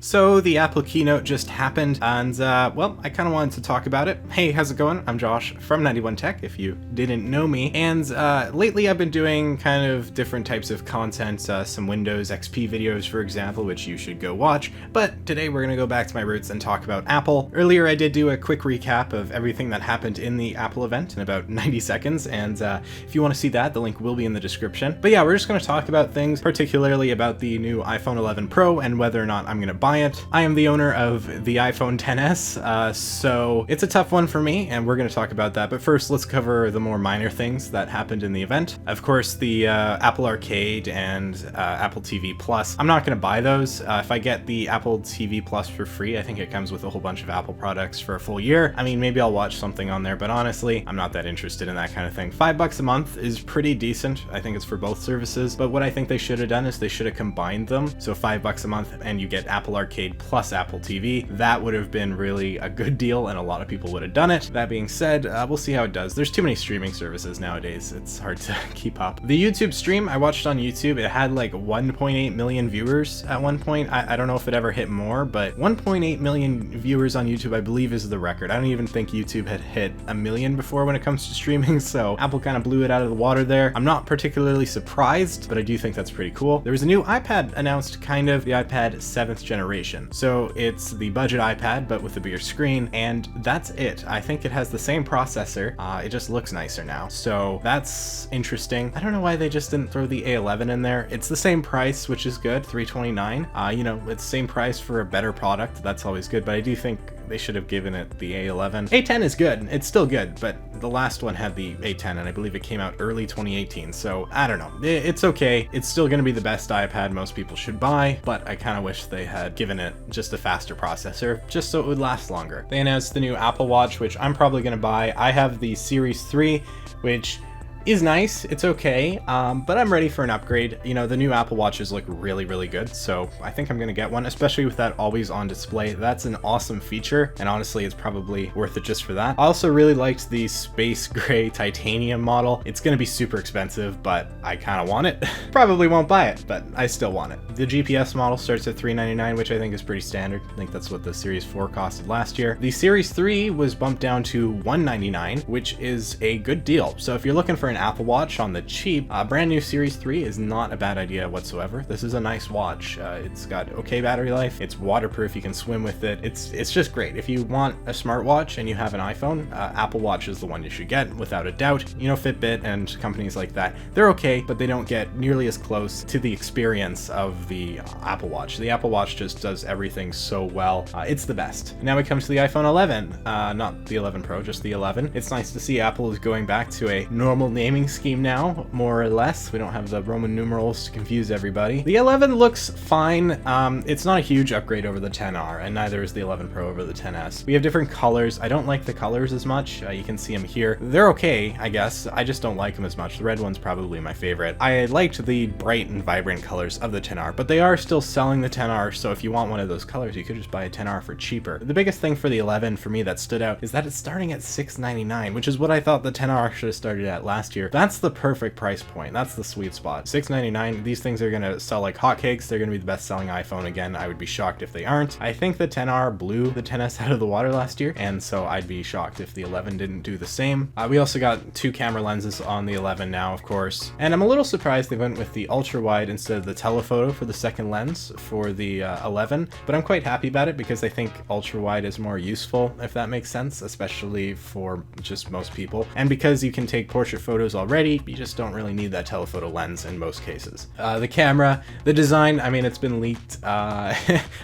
So the Apple Keynote just happened, and well, I kind of wanted to talk about it. Hey, how's it going? I'm Josh from 91 Tech, if you didn't know me. And lately I've been doing kind of different types of content, some Windows XP videos, for example, which you should go watch. But today we're going to go back to my roots and talk about Apple. Earlier I did do a quick recap of everything that happened in the Apple event in about 90 seconds, and if you want to see that, the link will be in the description. But yeah, we're just going to talk about things, particularly about the new iPhone 11 Pro and whether or not I'm going to buy it. I am the owner of the iPhone XS, so it's a tough one for me, and we're going to talk about that. But first, let's cover the more minor things that happened in the event. Of course, the Apple Arcade and Apple TV Plus. I'm not going to buy those. If I get the Apple TV Plus for free, I think it comes with a whole bunch of Apple products for a full year. I mean, maybe I'll watch something on there, but honestly, I'm not that interested in that kind of thing. $5 a month is pretty decent. I think it's for both services, but what I think they should have done is they should have combined them. So $5 a month and you get Apple Arcade plus Apple TV. That would have been really a good deal, and a lot of people would have done it. That being said, we'll see how it does. There's too many streaming services nowadays. It's hard to keep up. The YouTube stream I watched on YouTube, it had like 1.8 million viewers at one point. I don't know if it ever hit more, but 1.8 million viewers on YouTube, I believe, is the record. I don't even think YouTube had hit a million before when it comes to streaming, so Apple kind of blew it out of the water there. I'm not particularly surprised, but I do think that's pretty cool. There was a new iPad announced, kind of, the iPad 7th generation. So it's the budget iPad, but with a bigger screen, and that's it. I think it has the same processor. It just looks nicer now. So that's interesting. I don't know why they just didn't throw the A11 in there. It's the same price, which is good, $329. You know, it's the same price for a better product. That's always good, but I do think they should have given it the A11. A10 is good. It's still good, but the last one had the A10, and I believe it came out early 2018. So I don't know. It's okay. It's still going to be the best iPad most people should buy, but I kind of wish they had given it just a faster processor, just so it would last longer. They announced the new Apple Watch, which I'm probably going to buy. I have the Series 3, which is nice. It's okay, but I'm ready for an upgrade. You know, the new Apple Watches look really, really good, so I think I'm gonna get one, especially with that always on display. That's an awesome feature, and honestly, it's probably worth it just for that. I also really liked the space gray titanium model. It's gonna be super expensive, but I kind of want it. Probably won't buy it, but I still want it. The GPS model starts at $399, which I think is pretty standard. I think that's what the Series 4 costed last year. The Series 3 was bumped down to $199, which is a good deal. So if you're looking for an Apple Watch on the cheap, brand new Series 3 is not a bad idea whatsoever. This is a nice watch. It's got okay battery life. It's waterproof. You can swim with it. It's just great. If you want a smartwatch and you have an iPhone, Apple Watch is the one you should get without a doubt. You know, Fitbit and companies like that, they're okay, but they don't get nearly as close to the experience of the Apple Watch. The Apple Watch just does everything so well. It's the best. Now we come to the iPhone 11, not the 11 Pro, just the 11. It's nice to see Apple is going back to a normal naming scheme now, more or less. We don't have the Roman numerals to confuse everybody. The 11 looks fine. It's not a huge upgrade over the 10R, and neither is the 11 Pro over the 10S. We have different colors. I don't like the colors as much. You can see them here. They're okay, I guess. I just don't like them as much. The red one's probably my favorite. I liked the bright and vibrant colors of the 10R, but they are still selling the 10R, so if you want one of those colors, you could just buy a 10R for cheaper. The biggest thing for the 11 for me that stood out is that it's starting at $699, which is what I thought the 10R should have started at last year. That's the perfect price point. That's the sweet spot. $699. These things are gonna sell like hotcakes. They're gonna be the best selling iPhone again. I would be shocked if they aren't. I think the 10R blew the 10S out of the water last year, and so I'd be shocked if the 11 didn't do the same. We also got 2 camera lenses on the 11 now, of course, and I'm a little surprised they went with the ultra wide instead of the telephoto for the second lens for the 11, but I'm quite happy about it because I think ultra wide is more useful, if that makes sense, especially for just most people, and because you can take portrait photos already, you just don't really need that telephoto lens in most cases. The camera, the design, I mean, it's been leaked. I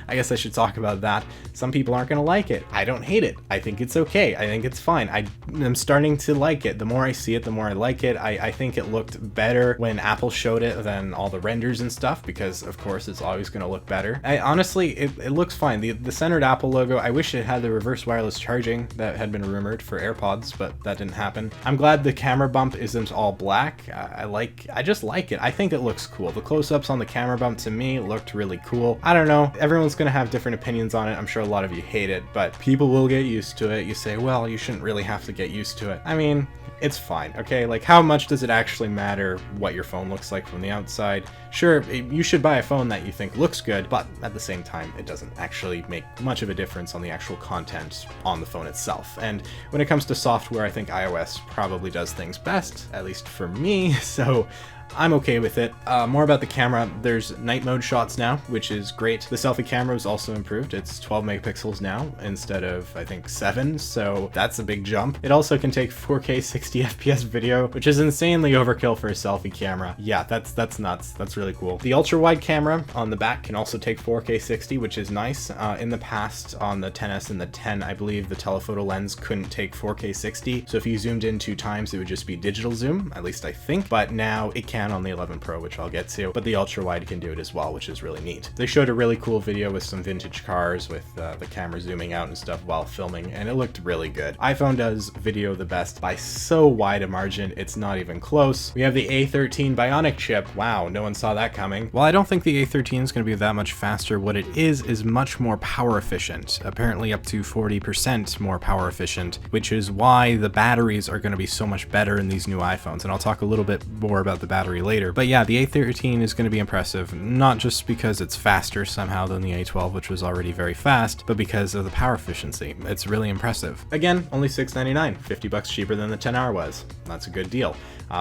guess I should talk about that. Some people aren't gonna like it. I don't hate it. I think it's okay. I think it's fine. I'm starting to like it. The more I see it, the more I like it. I think it looked better when Apple showed it than all the renders and stuff, because of course it's always gonna look better. Honestly, it looks fine. The centered Apple logo, I wish it had the reverse wireless charging that had been rumored for AirPods, but that didn't happen. I'm glad the camera bump isn't all black. I just like it. I think it looks cool. The close-ups on the camera bump to me looked really cool. I don't know. Everyone's gonna have different opinions on it. I'm sure a lot of you hate it, but people will get used to it. You say, well, you shouldn't really have to get used to it. I mean, it's fine, okay? Like, how much does it actually matter what your phone looks like from the outside? Sure, you should buy a phone that you think looks good, but at the same time, it doesn't actually make much of a difference on the actual content on the phone itself. And when it comes to software, I think iOS probably does things best, at least for me, so I'm okay with it. More about the camera. There's night mode shots now, which is great. The selfie camera was also improved. It's 12 megapixels now instead of, I think, 7, so that's a big jump. It also can take 4K 60 FPS video, which is insanely overkill for a selfie camera. Yeah, that's nuts. That's really cool. The ultra wide camera on the back can also take 4K 60, which is nice. In the past, on the 10s and the 10, I believe the telephoto lens couldn't take 4K 60, so if you zoomed in 2 times, it would just be digital zoom, at least I think, but now it can on the 11 Pro, which I'll get to, but the ultra wide can do it as well, which is really neat. They showed a really cool video with some vintage cars with the camera zooming out and stuff while filming, and it looked really good. iPhone does video the best by so wide a margin, it's not even close. We have the A13 Bionic chip. Wow, no one saw that coming. While I don't think the A13 is going to be that much faster, what it is much more power efficient, apparently up to 40% more power efficient, which is why the batteries are going to be so much better in these new iPhones, and I'll talk a little bit more about the battery later. But yeah, the A13 is going to be impressive, not just because it's faster somehow than the A12, which was already very fast, but because of the power efficiency. It's really impressive. Again, only $699, $50 cheaper than the 10R was. That's a good deal.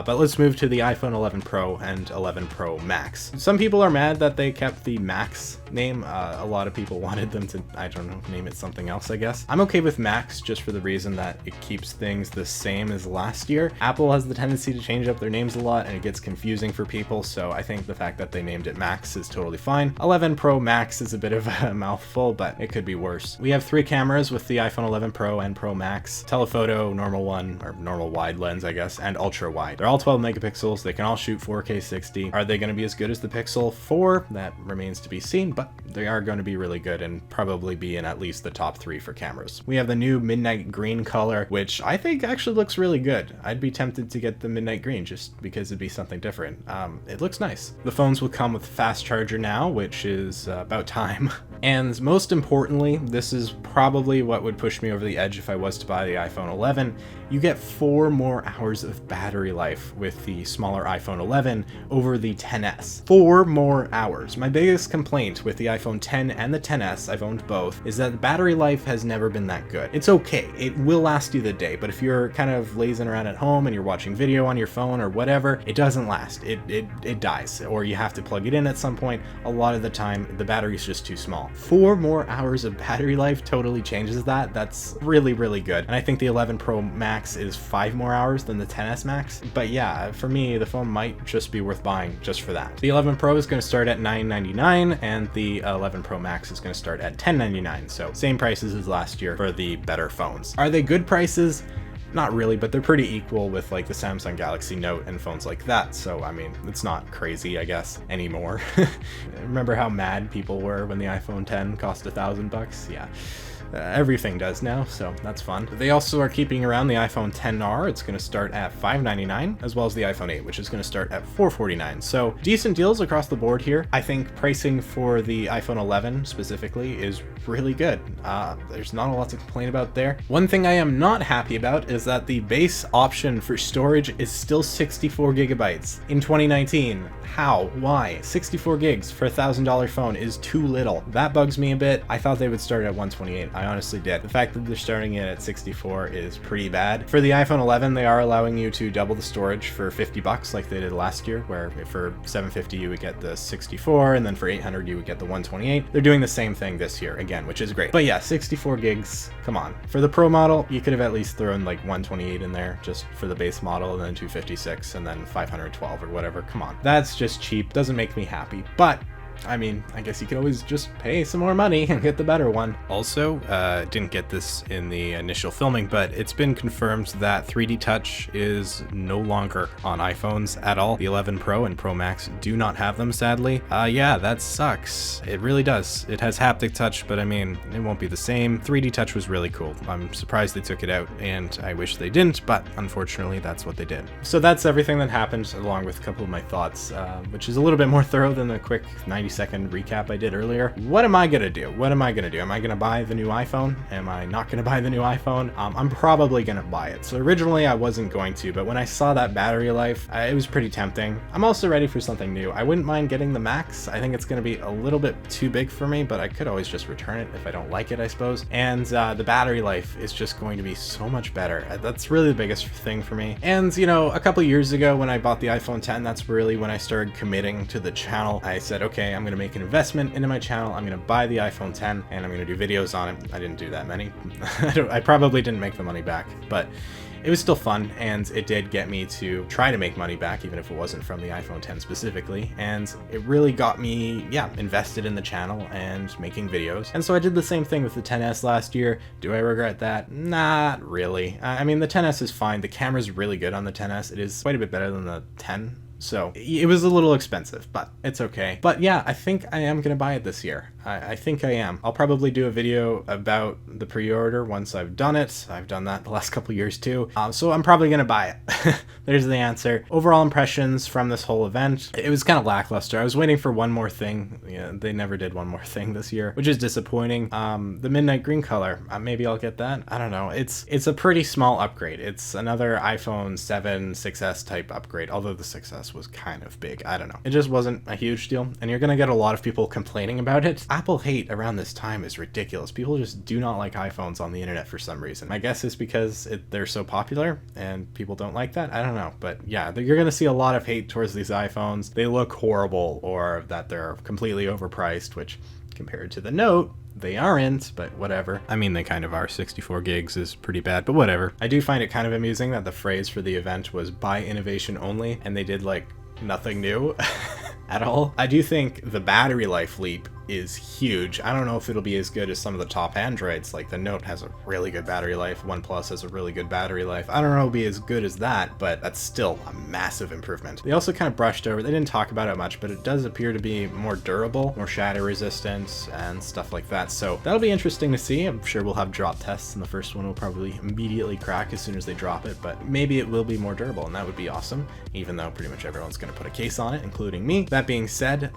But let's move to the iPhone 11 Pro and 11 Pro Max. Some people are mad that they kept the Max name. A lot of people wanted them to, I don't know, name it something else, I guess. I'm okay with Max just for the reason that it keeps things the same as last year. Apple has the tendency to change up their names a lot and it gets confusing for people, so I think the fact that they named it Max is totally fine. 11 Pro Max is a bit of a mouthful, but it could be worse. We have 3 cameras with the iPhone 11 Pro and Pro Max: telephoto, normal one, or normal wide lens, I guess, and ultra wide. They're all 12 megapixels. They can all shoot 4K 60. Are they going to be as good as the Pixel 4? That remains to be seen, but they are going to be really good and probably be in at least the top 3 for cameras. We have the new midnight green color, which I think actually looks really good. I'd be tempted to get the midnight green just because it'd be something different. It looks nice. The phones will come with fast charger now, which is about time. And most importantly, this is probably what would push me over the edge if I was to buy the iPhone 11. You get 4 more hours of battery life with the smaller iPhone 11 over the 10s. 4 more hours. My biggest complaint with the iPhone 10 and the 10s, I've owned both, is that the battery life has never been that good. It's okay, it will last you the day, but if you're kind of lazing around at home and you're watching video on your phone or whatever, it doesn't last. It dies, or you have to plug it in at some point. A lot of the time, the battery's just too small. 4 more hours of battery life totally changes that. That's really, really good. And I think the 11 Pro Max is 5 more hours than the 10s Max. But yeah, for me, the phone might just be worth buying just for that. The 11 Pro is going to start at $999 and the 11 Pro Max is going to start at $1099. So same prices as last year for the better phones. Are they good prices? Not really, but they're pretty equal with like the Samsung Galaxy Note and phones like that. So, I mean, it's not crazy, I guess, anymore. Remember how mad people were when the iPhone 10 cost $1,000? Yeah. Everything does now, so that's fun. They also are keeping around the iPhone XR. It's going to start at $599, as well as the iPhone 8, which is going to start at $449. So decent deals across the board here. I think pricing for the iPhone 11 specifically is really good. There's not a lot to complain about there. One thing I am not happy about is that the base option for storage is still 64 gigabytes in 2019. How? Why? 64 gigs for a $1,000 phone is too little. That bugs me a bit. I thought they would start at 128. I honestly did. The fact that they're starting it at 64 is pretty bad. For the iPhone 11, they are allowing you to double the storage for $50 like they did last year, where for $750 you would get the 64, and then for $800 you would get the 128. They're doing the same thing this year again, which is great. But yeah, 64 gigs, come on. For the Pro model, you could have at least thrown like 128 in there just for the base model, and then 256, and then 512 or whatever. Come on. That's just cheap. Doesn't make me happy. But I mean, I guess you could always just pay some more money and get the better one. Also, didn't get this in the initial filming, but it's been confirmed that 3D Touch is no longer on iPhones at all. The 11 Pro and Pro Max do not have them, sadly. Yeah, that sucks. It really does. It has haptic touch, but I mean, it won't be the same. 3D Touch was really cool. I'm surprised they took it out, and I wish they didn't, but unfortunately, that's what they did. So that's everything that happened, along with a couple of my thoughts, which is a little bit more thorough than the quick 90 30-second recap I did earlier. What am I gonna do? What am I gonna do? Am I gonna buy the new iPhone? Am I not gonna buy the new iPhone? I'm probably gonna buy it. So originally I wasn't going to, but when I saw that battery life, it was pretty tempting. I'm also ready for something new. I wouldn't mind getting the Max. I think it's gonna be a little bit too big for me, but I could always just return it if I don't like it, I suppose. And the battery life is just going to be so much better. That's really the biggest thing for me. And you know, a couple years ago when I bought the iPhone 10, that's really when I started committing to the channel. I said, okay, I'm gonna make an investment into my channel. I'm gonna buy the iPhone 10 and I'm gonna do videos on it. I didn't do that many. I probably didn't make the money back, but it was still fun, and it did get me to try to make money back, even if it wasn't from the iPhone 10 specifically. And it really got me, invested in the channel and making videos. And so I did the same thing with the 10S last year. Do I regret that? Not really. I mean, the 10S is fine. The camera's really good on the 10S. It is quite a bit better than the 10. So it was a little expensive, but it's okay. But yeah, I think I am gonna buy it this year. I think I am. I'll probably do a video about the pre-order once I've done it. I've done that the last couple years too. So I'm probably gonna buy it. There's the answer. Overall impressions from this whole event, it was kind of lackluster. I was waiting for one more thing. Yeah, they never did one more thing this year, which is disappointing. The midnight green color, maybe I'll get that. I don't know. It's a pretty small upgrade. It's another iPhone 7, 6S type upgrade, although the 6S was kind of big. I don't know. It just wasn't a huge deal, and you're gonna get a lot of people complaining about it. Apple hate around this time is ridiculous. People just do not like iPhones on the internet for some reason. My guess is because they're so popular and people don't like that. I don't know, but yeah, you're gonna see a lot of hate towards these iPhones. They look horrible, or that they're completely overpriced, which compared to the Note, they aren't, but whatever. I mean, they kind of are. 64 gigs is pretty bad, but whatever. I do find it kind of amusing that the phrase for the event was buy innovation only, and they did like nothing new at all. I do think the battery life leap is huge. I don't know if it'll be as good as some of the top Androids. Like the Note has a really good battery life, OnePlus has a really good battery life. I don't know if it'll be as good as that, but that's still a massive improvement. They also kind of brushed over, they didn't talk about it much, but it does appear to be more durable, more shatter resistant and stuff like that. So that'll be interesting to see. I'm sure we'll have drop tests, and the first one will probably immediately crack as soon as they drop it, but maybe it will be more durable, and that would be awesome, even though pretty much everyone's going to put a case on it, including me. That being said,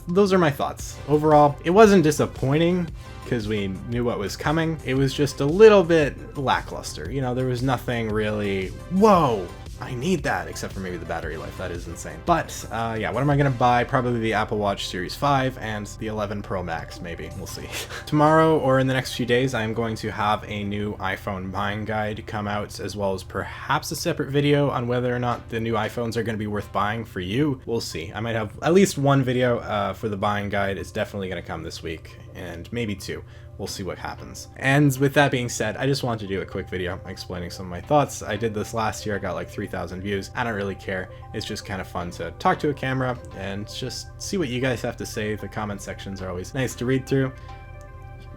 those are my thoughts. Overall, it wasn't disappointing because we knew what was coming. It was just a little bit lackluster. You know, there was nothing really, whoa, I need that, except for maybe the battery life. That is insane. But yeah, what am I gonna buy? Probably the Apple Watch Series 5 and the 11 Pro Max, maybe. We'll see. Tomorrow or in the next few days, I am going to have a new iPhone buying guide come out, as well as perhaps a separate video on whether or not the new iPhones are gonna be worth buying for you. We'll see. I might have at least one video for the buying guide. It's definitely gonna come this week, and maybe two. We'll see what happens. And with that being said, I just wanted to do a quick video explaining some of my thoughts. I did this last year. I got like 3,000 views. I don't really care. It's just kind of fun to talk to a camera and just see what you guys have to say. The comment sections are always nice to read through.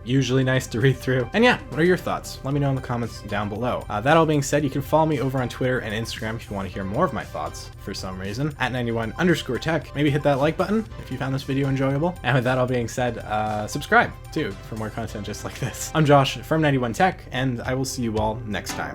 Usually nice to read through. And yeah, what are your thoughts? Let me know in the comments down below. That all being said, you can follow me over on Twitter and Instagram if you want to hear more of my thoughts for some reason, at 91_tech. Maybe hit that like button if you found this video enjoyable. And with that all being said, subscribe too for more content just like this. I'm Josh from 91Tech, and I will see you all next time.